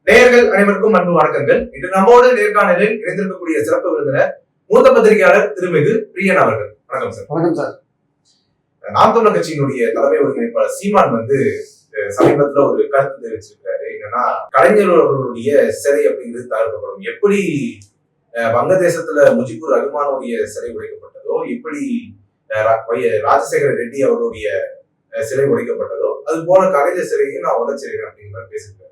நேயர்கள் அனைவருக்கும் அன்பு வணக்கங்கள். இன்று நம்மோடு நேர்காணலில் இணைந்திருக்கக்கூடிய சிறப்பு விருந்தினர் மூத்த பத்திரிகையாளர் திருமிகு பிரியன் அவர்கள். வணக்கம் சார். வணக்கம் சார். நாம் தமிழர் கட்சியினுடைய தலைமை ஒருங்கிணைப்பாளர் சீமான் சமீபத்துல ஒரு கருத்து தெரிவிச்சிருக்காரு. என்னன்னா, கலைஞர் அவர்களுடைய சிலை அப்படிங்கிறது தகர்க்கப்படும். எப்படி வங்கதேசத்துல முஜிபுர் ரஹ்மானுடைய சிலை உடைக்கப்பட்டதோ, எப்படி ராஜசேகர ரெட்டி அவருடைய சிலை உடைக்கப்பட்டதோ, அது போல கலைஞர் சிலையும் நான் உடைச்சிருக்கேன் அப்படிங்கிற மாதிரி பேசியிருக்காரு.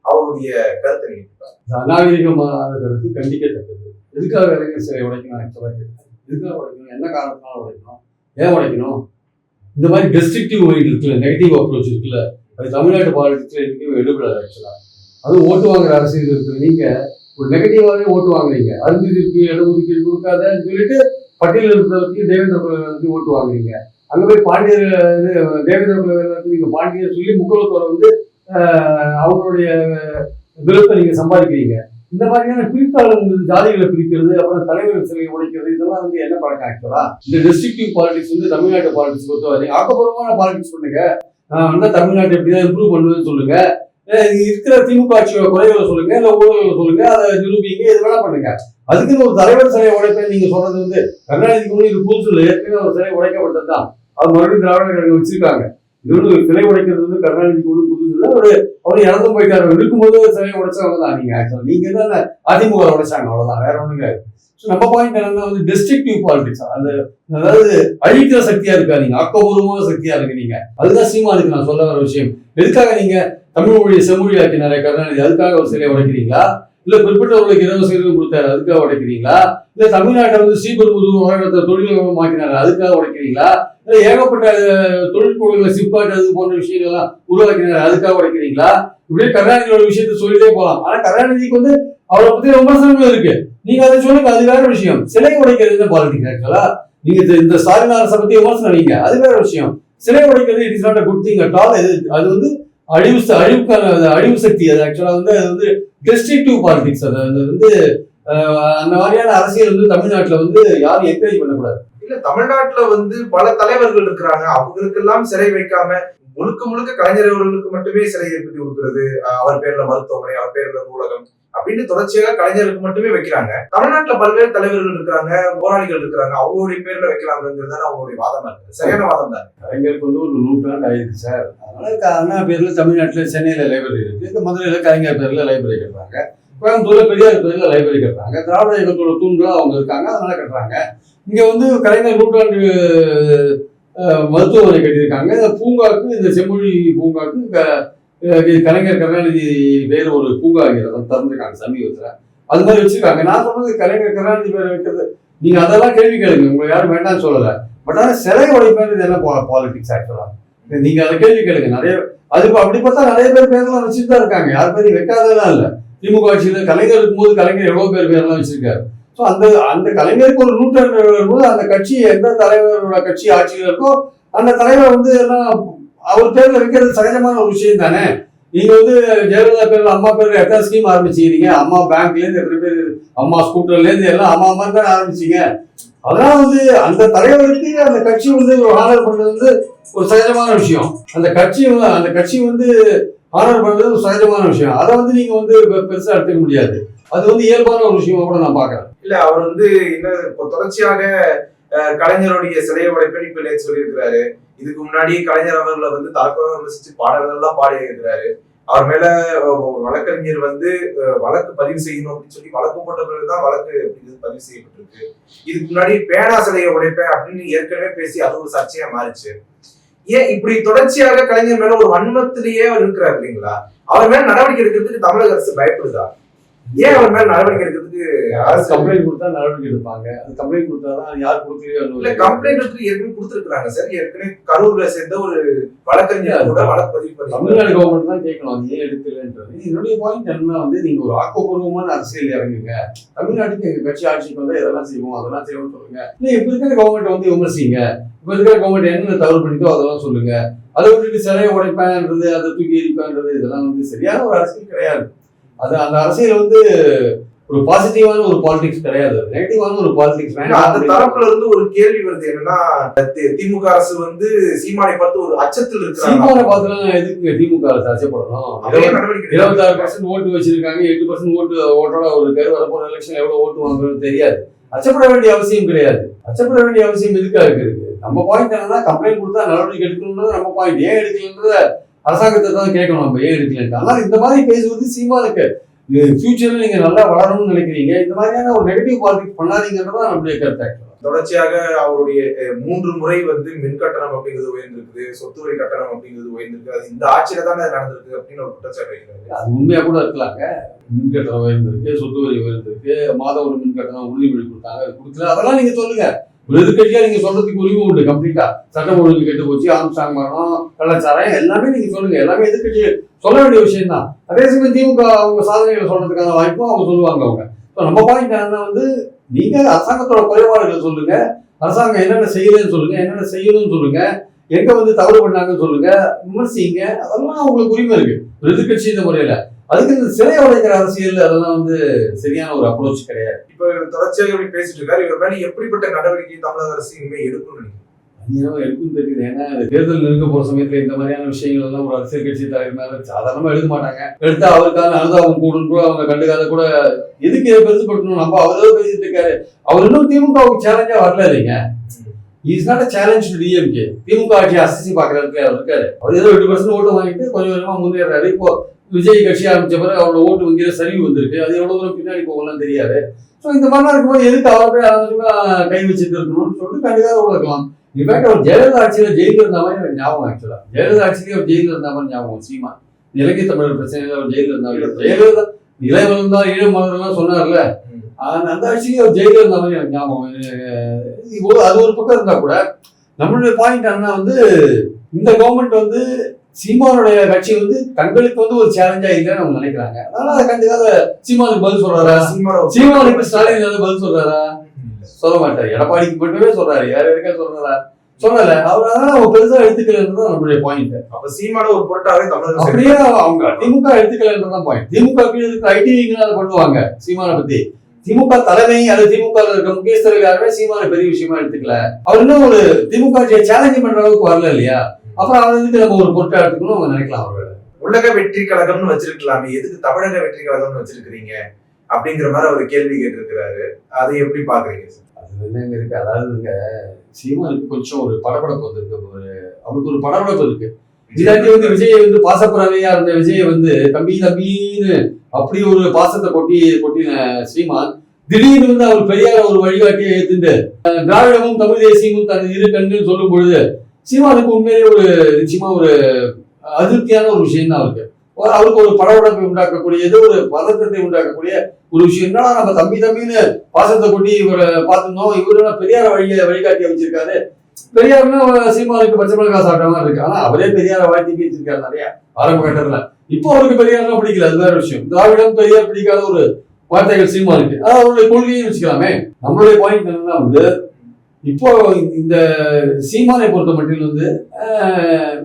அவருடைய கருத்தை நீங்க அநாகரிகமான கருத்து கண்டிக்கத்தக்கது. எதுக்காக கலைஞர் சிலை உடைக்கணும்? ஆக்சுவலாக கேட்கணும், எதுக்காக உடைக்கணும், என்ன காரணத்தினால உடைக்கணும், ஏன் உடைக்கணும்? இந்த மாதிரி டெஸ்ட்ரக்டிவ் மைண்ட் இருக்குல்ல, நெகட்டிவ் அப்ரோச் இருக்குல்ல, அது தமிழ்நாட்டு பாலிடிக்ஸ்ல எதுக்குமே எடுபடாது. ஆக்சுவலா அது ஓட்டு வாங்குற அரசியல் இருக்கு. நீங்க ஒரு நெகட்டிவாவே ஓட்டு வாங்குறீங்க. அருந்ததிற்கு இடஒதுக்கீடு கொடுக்காதன்னு சொல்லிட்டு பட்டியலில் இருக்கிறவருக்கு தேவேந்திர குலவேலுக்கு ஓட்டு வாங்குறீங்க. அங்க போய் பாண்டியர் தேவேந்திர குலவேலுக்கு நீங்க பாண்டியர் சொல்லி முக்கியத்துவரை அவங்களுடைய விருப்பத்தை நீங்க சம்பாதிக்கிறீங்க. இந்த மாதிரியான பிரித்தாளர்கள் ஜாதிகளை பிரிக்கிறது, அப்புறம் தலைவர் சிலையை உடைக்கிறது, இதெல்லாம் என்ன பழக்கம்? ஆக்சுவலா இந்த டிஸ்ட்ரிக்டிவ் பாலிடிக்ஸ் தமிழ்நாட்டு பாலிடிக்ஸ் பொறுத்தவரை ஆக்கப்பூர்வமான பாலிடிக்ஸ் பண்ணுங்க. தமிழ்நாட்டை எப்படிதான் இம்ப்ரூவ் பண்ணுவதுன்னு சொல்லுங்க. இருக்கிற திமுக ஆட்சியோட குறைகளை சொல்லுங்க, இல்ல ஊழல்களை சொல்லுங்க, அதை நிரூபிங்க, இது வேணா பண்ணுங்க. அதுக்குன்னு ஒரு தலைவர் சிலையை உடைப்பேன் நீங்க சொல்றது கருணாநிதிக்கு இது புதுசு. ஏற்கனவே ஒரு சிலை உடைக்கப்பட்டதுதான். அது மறுபடியும் திராவிட கழகம் வச்சிருக்காங்க. இது சிலை உடைக்கிறது கருணாநிதிக்கு ஒண்ணு புதுசு இல்லை. அவரு இறந்து போயிட்டாரு. இருக்கும்போது சிலையை உடைச்சவங்க தான் நீங்க. ஆக்சுவலா நீங்க என்ன அதிமுக உடைச்சாங்க, அவ்வளவுதான், வேற ஒண்ணும் கிடையாது. நம்ம பாயிண்ட் என்னன்னா டெஸ்ட்ரக்டிவ் பாலிடிக்ஸ், அதாவது அழிக்கிற சக்தியா இருக்கா நீங்க, ஆக்கப்பூர்வமான சக்தியா இருக்கு நீங்க. அதுதான் சீமானுக்கு நான் சொல்ல வர விஷயம். எதுக்காக நீங்க தமிழ் மொழியை செம்மொழி ஆக்கினாரே கருணாநிதி, அதுக்காக ஒரு சிலையை உடைக்கிறீங்களா? இல்ல குறிப்பிட்டவர்களுக்கு 20% கொடுத்தாரு, அதுக்காக உடைக்கிறீங்களா? இல்ல தமிழ்நாட்டை ஸ்ரீபெரும்புதூர் தொழில்நுட்பமாக்கினாரு, அதுக்காக உடைக்கிறீங்களா? இல்ல ஏகப்பட்ட தொழிற்கூடங்களை சிப்பாட்டு அது போன்ற விஷயங்கள்லாம் உருவாக்கினாரு, அதுக்காக உடைக்கிறீங்களா? இப்படியே கருணாநிதியோட விஷயத்த சொல்லிட்டே போகலாம். ஆனா கருணாநிதிக்கு அவரை பத்தி விமர்சனங்கள் இருக்கு. நீங்க அதை சொல்லுங்க, அது வேற விஷயம். சிலை உடைக்கிறது பாலிடிக்ஸ். ஆக்சுவலா நீங்க இந்த ஸ்டாலின் அரசை பத்தி விமர்சனம் வைங்க, அது வேற விஷயம். சிலை உடைக்கிறது it is not a good thing at all. அது அழிவு சக்தி. அது ஆக்சுவலா அது டெஸ்ட்ரக்டிவ் பாலிடிக்ஸ். அது அந்த மாதிரியான அரசியல் தமிழ்நாட்டுல யாரும் என்கரேஜ் பண்ணக்கூடாது. இல்ல, தமிழ்நாட்டுல பல தலைவர்கள் இருக்கிறாங்க. அவங்களுக்கு எல்லாம் சிலை வைக்காம முழுக்க முழுக்க கலைஞர் அவர்களுக்கு மட்டுமே சிலை ஏற்படுத்தி கொடுக்கிறது. அவர் பேர்ல மருத்துவமனை, அவர் பேர்ல நூலகம் அப்படின்னு தொடர்ச்சியாக கலைஞருக்கு மட்டுமே வைக்கிறாங்க. தமிழ்நாட்டுல பல்வேறு தலைவர்கள் இருக்கிறாங்க, போராளிகள் இருக்கிறாங்க, அவங்களுடைய பேர்ல வைக்கலாம்ங்கிறது அவங்களுடைய வாதமா இருக்கு. சரியான வாதம் தான். கலைஞருக்கு ஒரு 100 ஆண்டு ஆயிருக்கு சார். அதனால அண்ணா பேர்ல தமிழ்நாட்டுல சென்னையில லைப்ரரி இருக்கு, இந்த மதுரையில கலைஞர் பேர்ல லைப்ரரி கட்டுறாங்க, கோயம்புத்தூர்ல பெரியார் பேர்ல லைப்ரரி கட்டுறாங்க, திராவிட இயக்கத்தோட தூண்களா அவங்க இருக்காங்க, அதனால கட்டுறாங்க. இங்க கலைஞர் 100 ஆண்டு மருத்துவமனை கட்டியிருக்காங்க. இந்த பூங்காக்கு, இந்த செம்மொழி பூங்காக்கு கலைஞர் கருணாநிதி பேர் ஒரு பூங்கா திறந்துருக்காங்க சமீபத்துல. அது மாதிரி வச்சிருக்காங்க. நான் சொல்றது கலைஞர் கருணாநிதி பேர் வைக்கிறது, நீங்க அதெல்லாம் கேள்வி கேளுங்க, உங்களுக்கு யாரும் வேண்டாம்னு சொல்லல. பட் ஆனா சிலை உடைப்பது என்ன பாலிடிக்ஸ்? ஆக்சுவலா நீங்க அதை கேள்வி கேளுங்க. நிறைய அப்படி பார்த்தா நிறைய பேர்லாம் வச்சுட்டு தான் இருக்காங்க. யார் பேரையும் வைக்காதெல்லாம் இல்ல. திமுக ஆட்சியில கலைஞர் இருக்கும்போது கலைஞர் எவ்வளவு பேர்லாம் வச்சிருக்காரு. ஸோ அந்த கலைஞருக்கு ஒரு 100 ஆண்டு வரும்போது அந்த கட்சி எந்த தலைவரோட கட்சி ஆட்சியில் இருக்கோ அந்த தலைவர் எல்லாம் அவர் பேர்ல வைக்கிறது சகஜமான ஒரு விஷயம் தானே. நீங்க ஜெயலலிதா பேர்ல அம்மா பேர்ல எத்தனை ஸ்கீம் ஆரம்பிச்சீங்க? அம்மா பேங்க்ல இருந்து எத்தனை பேர், அம்மா ஸ்கூட்டர்ல இருந்து எல்லாம் அம்மா தான் ஆரம்பிச்சீங்க. அதெல்லாம் அந்த தலைவருக்கு அந்த கட்சி ஒரு ஆனர் பண்றது ஒரு சகஜமான விஷயம். அந்த கட்சி ஆனர் பண்றது ஒரு சகஜமான விஷயம். அதை நீங்க பெருசா எடுத்துக்க முடியாது. அது இயல்பான ஒரு விஷயமா கூட நான் பாக்குறேன். இல்ல, அவர் இன்னும் தொடர்ச்சியாக கலைஞருடைய சிலையை உடைப்பேன் இப்ப நேற்று சொல்லியிருக்கிறாரு. இதுக்கு முன்னாடி கலைஞர் அவர்களை தரக்குறைவா விமர்சிச்சு பாடல்கள் எல்லாம் பாடி இருக்கிறாரு. அவர் மேல வழக்கறிஞர் வழக்கு பதிவு செய்யணும் அப்படின்னு சொல்லி வழக்கு போட்ட பிறகுதான் வழக்கு பதிவு செய்யப்பட்டிருக்கு. இதுக்கு முன்னாடி பேனா சிலையை உடைப்பேன் அப்படின்னு ஏற்கனவே பேசி அது ஒரு சர்ச்சையா மாறிச்சு. ஏன் இப்படி தொடர்ச்சியாக கலைஞர் மேல ஒரு வன்மத்திலேயே அவர் இருக்கிறார் இல்லைங்களா? அவர் மேல நடவடிக்கை எடுக்கிறதுக்கு தமிழக அரசு பயப்படுதா? ஏன் அவர் மேல நடவடிக்கை எடுக்கிறதுக்கு அரசு கம்ப்ளைண்ட் கொடுத்தா நடவடிக்கை எடுப்பாங்க. அது கம்ப்ளைண்ட் கொடுத்தாதான் யார் கொடுக்கலையோ இல்ல, கம்ப்ளைண்ட் ஏற்கனவே கொடுத்துருக்காங்க சார். ஏற்கனவே கரூர்ல சேர்ந்த ஒரு வழக்கறிஞர் கூட வழக்கு பதிவு பண்ணி தமிழ்நாடு கவர்மெண்ட் தான் கேட்கணும் அது ஏன் எடுக்கலன்றது. என்னுடைய பாயிண்ட் என்னன்னா நீங்க ஒரு ஆக்கப்பூர்வமான அரசியல் இறங்குங்க. தமிழ்நாட்டுக்கு எங்க கட்சி ஆட்சிக்கு இதெல்லாம் செய்வோம் அதெல்லாம் செய்வோம்னு சொல்லுங்க. இல்ல இப்ப இருக்கிற கவர்மெண்ட் விமர்சிங்க. இப்ப இருக்கிற கவர்மெண்ட் என்னென்ன தவறு பண்ணிட்டோ அதெல்லாம் சொல்லுங்க. அதை விட்டுட்டு சிலையை உடைப்பேன்றது, அதை தூக்கி எரிப்பேன்றது இதெல்லாம் சரியான ஒரு அரசியல் கிடையாது. அது அந்த அரசியல் ஒரு பாசிட்டிவான ஒரு பாலிடிக்ஸ் கிடையாது, நெகட்டிவான ஒரு பாலிடிக்ஸ். அந்த தரப்புல இருந்து ஒரு கேள்வி வருது என்னன்னா, திமுக அரசு வந்து சீமானை பார்த்து ஒரு அச்சத்தில் இருக்கு. சீமானை பார்த்துலாம் எதுக்கு திமுக அரசு அச்சப்படணும்? 26% ஓட்டு வச்சிருக்காங்க, 8% ஓட்டோட ஒரு இருக்காரு. வரப்போற எலெக்ஷன் எவ்வளவு ஓட்டு வாங்குறது தெரியாது. அச்சப்பட வேண்டிய அவசியம் கிடையாது. அச்சப்பட வேண்டிய அவசியம் எதுக்காக இருக்கு? நம்ம பாயிண்ட் என்னன்னா, கம்ப்ளைண்ட் கொடுத்தா நடவடிக்கை எடுக்கணும்ன்றது நம்ம பாயிண்ட். ஏன் எடுக்கலன்றத அரசாங்கத்தை தான் கேட்கணும், நம்ம ஏன் எடுக்கலன்ட்டு. ஆனால் இந்த மாதிரி பேசுவது சீமானுக்கு ஃபியூச்சர்ல நீங்க நல்லா வளரணும்னு நினைக்கிறீங்க, இந்த மாதிரியான ஒரு நெகட்டிவ் பாலிடிக்ஸ் பண்ணாதீங்கன்றதான் நம்மளுடைய கருத்து. தொடர்ச்சியாக அவருடைய 3 முறை வந்து மின் கட்டணம் அப்படிங்கிறது உயர்ந்திருக்குது, சொத்து வரி கட்டணம் அப்படிங்கிறது உயர்ந்திருக்கு. அது இந்த ஆட்சியில தானே நடந்திருக்கு அப்படின்னு ஒரு குற்றச்சாட்டு வைக்கிறாங்க. அது உண்மையா கூட இருக்கலாங்க. மின் கட்டணம் உயர்ந்திருக்கு, சொத்து வரி உயர்ந்திருக்கு, மாதம் ஒரு மின் கட்டணம் உறுதிமொழி கொடுத்தாங்க, அது கொடுக்கல. அதெல்லாம் நீங்க சொல்லுங்க. ஒரு எதிர்கட்சியா நீங்க சொல்றதுக்கு உரிமை உண்டு. கம்ப்ளீட்டா சட்டம் ஒழுங்கு கெட்டு போச்சு, ஆம்ஸ்டாங் மரணம், கள்ளச்சாரம் எல்லாமே நீங்க சொல்லுங்க. எல்லாமே எதிர்கட்சி சொல்ல வேண்டிய விஷயம் தான். அதே சமயம் திமுக அவங்க சாதனைகளை சொல்றதுக்கான வாய்ப்பும் அவங்க சொல்லுவாங்க. அவங்க நம்ம பாயிண்ட் என்னன்னா வந்து, நீங்க அரசாங்கத்தோட குறைபாடுகளை சொல்லுங்க, அரசாங்கம் என்னென்ன செய்யலன்னு சொல்லுங்க, என்னென்ன செய்யணும்னு சொல்லுங்க, எங்க வந்து தவறு பண்ணாங்கன்னு சொல்லுங்க, விமர்சிங்க. அதெல்லாம் உங்களுக்கு உரிமை இருக்கு ஒரு எதிர்கட்சி இந்த முறையில. அதுக்கு இந்த சிலை உடைக்கிற அரசியல் அதெல்லாம் வந்து சரியான ஒரு அப்ரோச் கிடையாது. இப்ப தொடர்ச்சியாக எப்படி பேசிட்டு இருக்காரு, இவர் மேல எப்படிப்பட்ட நடவடிக்கை தமிழக அரசு இனிமே எடுக்கணும்னு நினைக்கிறேன்? எடுக்கும் தெரியல. ஏன்னா தேர்தல் நெருங்க போற சமயத்துல இந்த மாதிரியான விஷயங்கள் எல்லாம் ஒரு அரசியல் கட்சி தலைவர் மேல சாதாரணமா எழுத மாட்டாங்க. எடுத்தா அவருக்கான அனுதாபம் கூடும் கூட அவங்க கண்டுக்காத கூட எதுக்கு இதை பெருசுப்படுத்தணும்? நம்ம அவரே பேசிட்டு இருக்காரு. அவர் இன்னும் திமுகவுக்கு சேலஞ்சா வரல இல்லைங்க. Is not a challenge to DMK. திமுக ஆட்சி அசிசி பாக்குறதுக்கு அவர் இருக்காரு. அவர் ஏதோ 8% ஓட்டு வாங்கிட்டு கொஞ்சம் கொஞ்சமா முன்னேறாரு. இப்போ விஜய் கட்சி ஆரம்பிச்ச பிறகு அவரோட ஓட்டு வங்கியில சரிவு வந்திருக்கு. அது எவ்வளவு தூரம் பின்னாடி போகலாம் தெரியாது. ஸோ இந்த மாதிரிலாம் இருக்கும்போது எதுக்கு அவரை கை வச்சுட்டு இருக்கணும்னு சொல்லிட்டு கண்டிப்பாக உழைக்கலாம். இன்ஃபேக்ட் அவர் ஜெயலலிதா ஆட்சியில ஜெயிலில் இருந்த மாதிரி எனக்கு ஞாபகம். ஆக்சுவலா ஜெயலலிதா ஆட்சியிலேயே அவர் ஜெயிலில் இருந்த மாதிரி ஞாபகம். சீமா இலங்கை தமிழர் பிரச்சனையில அவர் ஜெயிலில் இருந்தாங்க. ஜெயலலிதா இலை வளர்ந்தா ஈழம் மலர்லாம் சொன்னார்ல, அந்த ஆட்சியிலேயே அவர் ஜெயிலில் இருந்த மாதிரி எனக்கு ஞாபகம். அது ஒரு பக்கம் இருந்தா கூட நம்மளுடைய பாயிண்ட் என்னன்னா வந்து, இந்த கவர்மெண்ட் வந்து சீமானுடைய கட்சி வந்து தங்களுக்கு வந்து ஒரு சேலஞ்சா இல்லைன்னு அவங்க நினைக்கிறாங்க. அதனால அதை கண்டிப்பாக சீமானுக்கு பதில் சொல்றாரா? சீமானுக்கு ஸ்டாலின் பதில் சொல்றாரா? சொல்ல மாட்டாரு. எடப்பாடிக்கு மட்டுமே சொல்றாரு, யார் யாருக்கா சொல்றாரா? சொல்லல. அவர் அதனால அவங்க பெருசா எடுத்துக்கலன்றதான் நம்மளுடைய பாயிண்ட். அப்ப சீமான ஒரு பொருட்டாவே தமிழக அப்படியே அவங்க திமுக எடுத்துக்கலன்றதான் பாயிண்ட். திமுக கீழே இருக்கிற ஐடி அதை பண்ணுவாங்க சீமானை பத்தி. திமுக தலைமை அல்லது திமுக இருக்க முக்கியஸ்தர்கள் யாருமே சீமான பெரிய விஷயமா எடுத்துக்கல. அவர் இன்னும் ஒரு திமுக சேலஞ்ச் பண்ற அளவுக்கு வரல இல்லையா? அப்புறம் அவருக்கு நம்ம ஒரு பொருட்டா எடுத்துக்கணும் அவங்க நினைக்கலாம். அவர்கள் உலக வெற்றி கழகம்னு வச்சிருக்கலாமே, எதுக்கு தமிழக வெற்றி கழகம்னு வச்சிருக்கிறீங்க அப்படிங்கிற மாதிரி அவர் கேள்வி கேட்டிருக்கிறாரு. அதை எப்படி பாக்குறீங்க? அது என்னங்க இருக்கு, அதாவதுங்க சீமானுக்கு கொஞ்சம் ஒரு படபடப்பு வந்திருக்கு. அவருக்கு ஒரு படபடப்பு இருக்கு. இதாட்டி வந்து விஜயை வந்து பாசப்புறவையா இருந்த விஜயை வந்து தம்பி தம்பின்னு அப்படி ஒரு பாசத்தை கொட்டின சீமான் திடீர்னு வந்து அவர் பெரியார ஒரு வழிகாட்டியை ஏத்துட்டு திராவிடமும் தமிழ் தேசியமும் தனது இரு கண்கள் சொல்லும் பொழுது சீமானுக்கு உண்மையிலே ஒரு நிச்சயமா ஒரு அதிருப்தியான ஒரு விஷயம் தான் இருக்கு. அவருக்கு ஒரு படபடப்பை உண்டாக்கக்கூடிய, ஒரு பதற்றத்தை உண்டாக்கக்கூடிய ஒரு விஷயம். என்னன்னா, நம்ம தம்பி தம்பின்னு பாசத்தை கொட்டி இவரை பார்த்துருந்தோம், இவரு பெரியார வழிகாட்டி வச்சிருக்காரு. பெரியாருன்னா சீமானுக்கு பச்சை மிளகா சாப்பிட்ட மாதிரி இருக்கு. ஆனா அவரே பெரியார வாழ்த்தி பேசியிருக்காரு நிறைய ஆரம்ப கட்டத்துல. இப்போ அவருக்கு பெரியாரெல்லாம் பிடிக்கல, அது வேற விஷயம். திராவிடம் பெரியார் பிடிக்காத ஒரு வார்த்தைகள் சீமானுக்கு. அவருடைய கொள்கையும் வச்சுக்கலாமே. நம்மளுடைய பாயிண்ட் என்னன்னா வந்து, இப்போ இந்த சீமானை பொறுத்த மட்டும் வந்து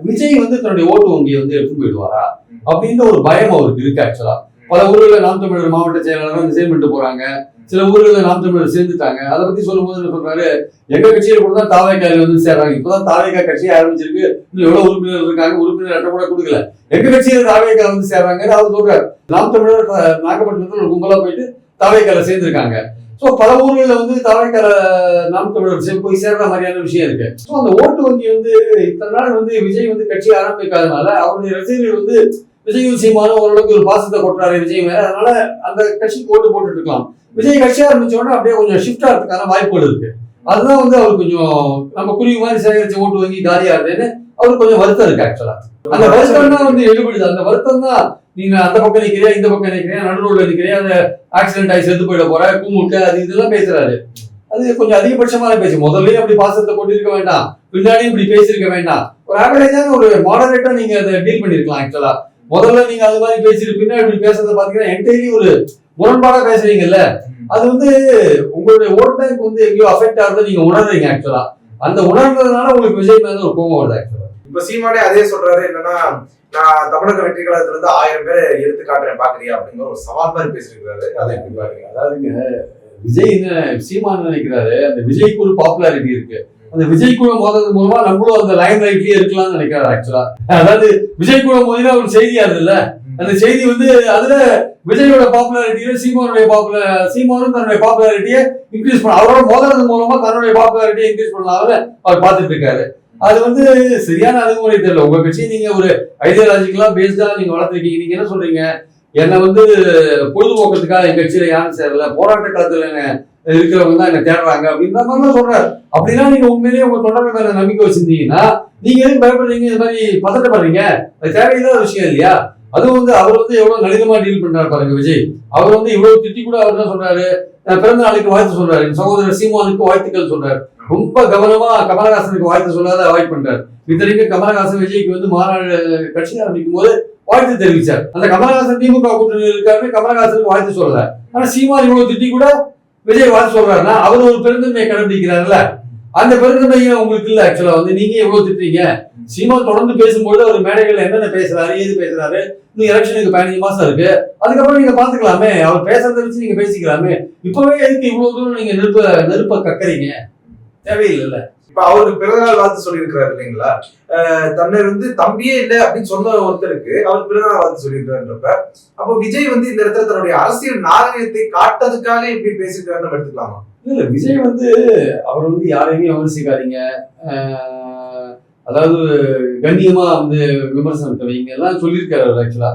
விஜய் வந்து தன்னுடைய ஓட்டு வங்கியை வந்து எடுத்து போயிடுவாரா அப்படின்ற ஒரு பயம் அவருக்கு இருக்கு. ஆக்சுவலா பல ஊர்களில் நாம் தமிழர் மாவட்ட செயலாளர் வந்து சேர்ந்துட்டு போறாங்க. சில ஊர்களில் நாம் தமிழர் சேர்ந்துட்டாங்க. அதை பத்தி சொல்லும்போது என்ன சொல்றாரு, எங்க கட்சியில கூட தான் தாவேக்காரி வந்து சேர்றாங்க. இப்பதான் தாவேக்கா கட்சியை ஆரம்பிச்சிருக்கு, இன்னும் எவ்வளவு உறுப்பினர் இருக்காங்க, உறுப்பினர் அட்டை கூட கொடுக்கல, எங்க கட்சியில தாவேக்கா வந்து சேர்றாங்க. அவர் சொல்றாரு, நாம் தமிழர் நாகப்பட்டினத்துல ஒரு கும்பலா போயிட்டு தாவேக்கால சேர்ந்திருக்காங்க. ஸோ பல ஊர்களில் வந்து தாவேக்கால நாம் தமிழர் போய் சேர்ற மாதிரியான விஷயம் இருக்கு. ஸோ அந்த ஓட்டு வங்கி வந்து இத்தனை நாள் வந்து விஜய் வந்து கட்சி ஆரம்பிக்காதனால அவருடைய ரசிகர்கள் வந்து விஜய் சீமானும் ஓரளவுக்கு ஒரு பாசத்தை கொட்டுறாரு விஜய் மேல. அதனால அந்த கட்சிக்கு ஓட்டு போட்டுட்டு இருக்கலாம். விஜய் கட்சி ஆரம்பிச்ச உடனே அப்படியே கொஞ்சம் ஷிஃப்ட் ஆகிறதுக்கான வாய்ப்புகள் இருக்கு. அதுதான் வந்து அவர் கொஞ்சம் நம்ம குருவி மாதிரி சேகரிச்ச ஓட்டு வங்கி காலியா இருந்தேன்னு அவருக்கு கொஞ்சம் வருத்தம் இருக்கு. ஆக்சுவலா அந்த வருத்தம் தான் வந்து எடுபடுது. அந்த வருத்தம் தான், நீங்க அந்த பக்கம் நிக்கிறியா, இந்த பக்கம் நிக்கிறியா, நடுரோட்ல நிக்கிறியா, அந்த ஆக்சிடென்ட் ஆகி செத்து போயிட போற, கூமுட்டு அது இதெல்லாம் பேசுறாரு. அது கொஞ்சம் அதிகபட்சமான பேச்சு. முதல்லயே அப்படி பாசத்தை கொண்டிருக்க வேண்டாம், பின்னாடியும் இப்படி பேசியிருக்க வேண்டாம். ஒரு ஆவரேஜான ஒரு மாடரேட்டா நீங்க அதை டீல் பண்ணிருக்கலாம். ஆக்சுவலா முதல்ல நீங்க அது மாதிரி பேசிட்டு பின்னாடி இப்படி பேசுறத பாத்தீங்கன்னா என்டையர்லி ஒரு முரண்பாடா பேசுறீங்கல்ல. அது வந்து உங்களுடைய ஓட் பேங்க் வந்து எங்கேயோ அஃபெக்ட் ஆகுறது நீங்க உணர்றீங்க. ஆக்சுவலா அந்த உணர்ந்ததுனால உங்களுக்கு விஜய் மேல ஒரு கோபம் வருது. ஆக்சுவலா இப்ப இப்ப சீமானே அதே சொல்றாரு என்னன்னா, நான் தமிழக வெற்றி கழகத்துல இருந்து 1000 பேரை எடுத்து காட்டுறேன் பாக்குறியா அப்படிங்கிற ஒரு சவால் மாதிரி பேசிருக்காரு. அதை எப்படி பாக்குறீங்க? அதாவதுங்க விஜய் என்ன சீமான் நினைக்கிறாரு, அந்த விஜய்க்கு ஒரு பாப்புலாரிட்டி இருக்கு. அந்த விஜய் கூட மோதுறது மூலமா நம்மளும் அந்த லைன் லைட்லயே இருக்கலாம்னு நினைக்கிறாரு ஆக்சுவலா. அதாவது விஜய் கூட மோதினா ஒரு செய்தி அது இல்ல, அந்த செய்தி வந்து அதுல விஜயோட பாப்புலாரிட்டியில சீமானும் தன்னுடைய பாப்புலாரிட்டியை இன்க்ரீஸ் பண்ண, அவரோட மோதுறது மூலமா தன்னுடைய பாப்புலாரிட்டியை இன்க்ரீஸ் பண்ணலாம்னு அவர் பார்த்துட்டு இருக்காரு. அது வந்து சரியான அணுகுமுறை தெரியல. உங்க கட்சி நீங்க ஒரு ஐடியாலஜிக்கலா பேஸ்டா நீங்க வளர்த்துருக்கீங்க. நீங்க என்ன சொல்றீங்க, என்னை வந்து பொழுதுபோக்கத்துக்காக என் கட்சியில யாரும் சேரல, போராட்ட காலத்துல இருக்கிறவங்க தான் என்ன தேடுறாங்க அப்படின்ற மாதிரிலாம் சொல்றாரு. அப்படின்னா நீங்க உண்மையிலேயே உங்க தொடர்பு மேல நம்பிக்கை வச்சிருந்தீங்கன்னா நீங்க எதுவும் பயப்படுறீங்க, இது மாதிரி பதட்டப்படுறீங்க? அது தேவையில்லாத விஷயம் இல்லையா? அதுவும் வந்து அவர் வந்து எவ்வளவு நளினமா டீல் பண்றாரு பாருங்க விஜய். அவர் வந்து இவ்வளவு திட்டி கூட அவர் தான் சொல்றாரு, பிறந்த நாளைக்கு வாழ்த்து சொல்றாரு, என் சகோதரர் சீமானுக்கு வாழ்த்துக்கள் சொல்றாரு. ரொம்ப கவனமா கமலஹாசனுக்கு வாழ்த்து சொல்லாத அவாய்ட் பண்றாரு. இத்தனைக்கும் கமலஹாசன் விஜய்க்கு வந்து மாநாடு கட்சி ஆரம்பிக்கும் போது வாழ்த்து தெரிவிச்சார். அந்த கமலஹாசன் திமுக கூட்டணியில் இருக்காரு, கமலஹாசனுக்கு வாழ்த்து சொல்லல. ஆனா சீமான் இவ்வளவு திட்டி கூட விஜய் வாழ்த்து சொல்றாருன்னா அவர் ஒரு பெருந்தன்மையை கடைபிடிக்கிறாருல்ல, அந்த பெருந்தன்மையை உங்களுக்கு இல்ல. ஆக்சுவலா வந்து நீங்க எவ்வளவு திட்டுறீங்க. சீமான் தொடர்ந்து பேசும்போது அவர் மேடைகள் என்னென்ன பேசுறாரு, ஏது பேசுறாரு, இன்னும் எலெக்ஷனுக்கு 15 மாசம் இருக்கு, அதுக்கப்புறம் நீங்க பாத்துக்கலாமே, அவர் பேசுறதை வச்சு நீங்க பேசிக்கலாமே. இப்பவே எதுக்கு இவ்வளவு தூரம் நீங்க நெருப்ப கக்கறீங்க? தேவையில்லை. இப்ப அவருக்கு பிறந்தநாள் வாழ்த்து சொல்லியிருக்கிறாரு இல்லைங்களா? தன்னை வந்து தம்பியே இல்லை அப்படின்னு சொன்ன ஒருத்தருக்கு அவர் பிறந்தநாள் வாழ்த்து சொல்லியிருக்கிறாருன்றப்ப, அப்போ விஜய் வந்து இந்த இடத்துல தன்னுடைய அரசியல் நாகரிகத்தை காட்டுறதுக்காக இப்படி பேசியிருக்காருன்னு எடுத்துக்கலாமா? இல்ல, விஜய் வந்து அவர் வந்து யாரையுமே விமர்சிக்காதீங்க, அதாவது கண்ணியமா வந்து விமர்சனத்தை வைங்க எல்லாம் சொல்லியிருக்காரு ஆக்சுவலா.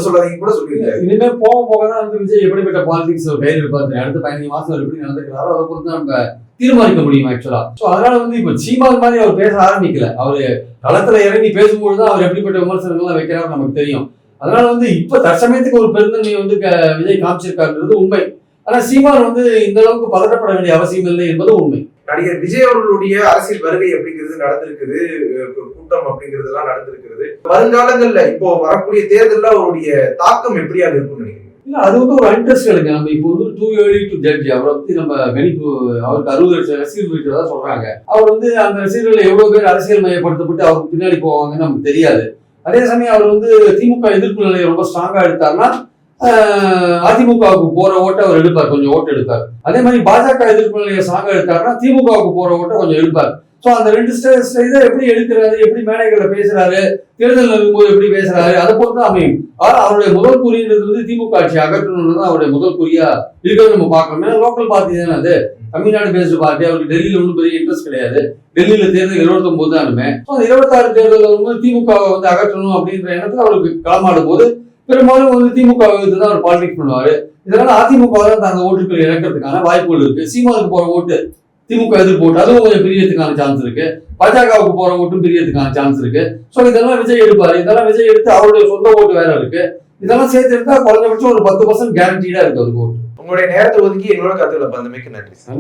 சொல்லாதீங்க கூட சொல்லியிருக்காரு. இனிமே போக போகதான் வந்து விஜய் எப்படிப்பட்ட பாலிடிக்ஸ் ஒரு கையில் இருப்பாரு, அடுத்த 15 மாசம் எப்படி நடந்துக்கிறாரோ அதை பொறுத்து நம்ம தீர்மானிக்க முடியும் ஆக்சுவலா. ஸோ அதனால வந்து இப்ப சீமான் மாதிரி அவர் பேச ஆரம்பிக்கல. அவரு களத்துல இறங்கி பேசும்பொழுதுதான் அவர் எப்படிப்பட்ட விமர்சனங்கள்லாம் வைக்கிறாரு நமக்கு தெரியும். அதனால வந்து இப்ப தற்சமயத்துக்கு ஒரு பெருந்தன்மையை வந்து விஜய் காமிச்சிருக்காருன்றது உண்மை. ஆனா சீமான் வந்து இந்த அளவுக்கு பதட்டப்பட வேண்டிய அவசியம் இல்லை என்பது உண்மை. நடிகர் விஜய் அவர்களுடைய அரசியல் வருகை அப்படிங்கிறது நடந்திருக்குது, கூட்டம் அப்படிங்கிறது எல்லாம் நடந்திருக்கிறது. வருங்காலங்கள்ல இப்போ வரக்கூடிய தேர்தல்ல அவருடைய தாக்கம் எப்படியா இருக்கும்னு நினைக்கிறீங்க? இல்ல, அது வந்து ஒரு இன்ட்ரெஸ்ட் இருக்கு. நம்ம இப்போ வந்து டூ ஏர்லி டு ஜட்ஜ். அவரை பத்தி நம்ம கணிப்பு, அவருக்கு 60 லட்சம் ரசிகர்கள் இருக்கிறதா சொல்றாங்க. அவர் வந்து அந்த ரசிகர்கள் எவ்வளவு பேர் அரசியல் மையப்படுத்தப்பட்டு அவருக்கு பின்னாடி போவாங்கன்னு நமக்கு தெரியாது. அதே சமயம் அவர் வந்து திமுக எதிர்ப்பு நிலையை ரொம்ப ஸ்ட்ராங்கா எடுத்தாருன்னா அதிமுகவுக்கு போற ஓட்டை அவர் எடுப்பார், கொஞ்சம் ஓட்டு எடுப்பார். அதே மாதிரி பாஜக எதிர்ப்பு நிலையை ஸ்ட்ராங்கா எடுத்தாருன்னா திமுகவுக்கு போற ஓட்டை கொஞ்சம் எடுப்பார். ஸோ அந்த ரெண்டு இதை எப்படி எடுக்கிறாரு, எப்படி மேடைகளை பேசுறாரு, தேர்தல் இருக்கும்போது எப்படி பேசுறாரு, அதை பொறுத்து அமையும். ஆனால் அவருடைய முதல் குறின்றது வந்து திமுக ஆட்சி அகற்றணும்னு தான் அவருடைய முதல் குறியா இருக்கிறது நம்ம பார்க்கணும். ஏன்னா லோக்கல் பார்ட்டி தானே அது, தமிழ்நாடு பேஸ்டு பார்ட்டி. அவருக்கு டெல்லியில ஒன்றும் பெரிய இன்ட்ரெஸ்ட் கிடையாது. டெல்லியில தேர்தல் 79 தானுமே. ஸோ அந்த 26 தேர்தலில் வந்து திமுகவை வந்து அகற்றணும் அப்படின்ற எண்ணத்துல அவருக்கு களமாடும் போது பெரும்பாலும் வந்து திமுக தான் அவர் பாலிடிக்ஸ் பண்ணுவாரு. இதனால அதிமுக தான் தங்க ஓட்டுகள் இழக்கிறதுக்கான வாய்ப்புகள் இருக்கு. சீமானுக்கு போற ஓட்டு திமுக எதிர்ப்பு ஓட்டு அதுவும் கொஞ்சம் பிரியறதுக்கான சான்ஸ் இருக்கு. பாஜகவுக்கு போற ஓட்டும் பிரியறதுக்கான சான்ஸ் இருக்கு. ஸோ இதெல்லாம் விஜய் எடுப்பாரு. இதெல்லாம் விஜய் எடுத்து அவருடைய சொந்த ஓட்டு வேற இருக்கு. இதெல்லாம் சேர்த்து எடுத்தா குறைஞ்சபட்சம் ஒரு 10% கேரண்டீடா இருக்கு அவருக்கு ஓட்டு. உங்களுடைய நேரத்தை ஒதுக்கி எங்களோட கருத்துக்களை பந்தமைக்கு நன்றி.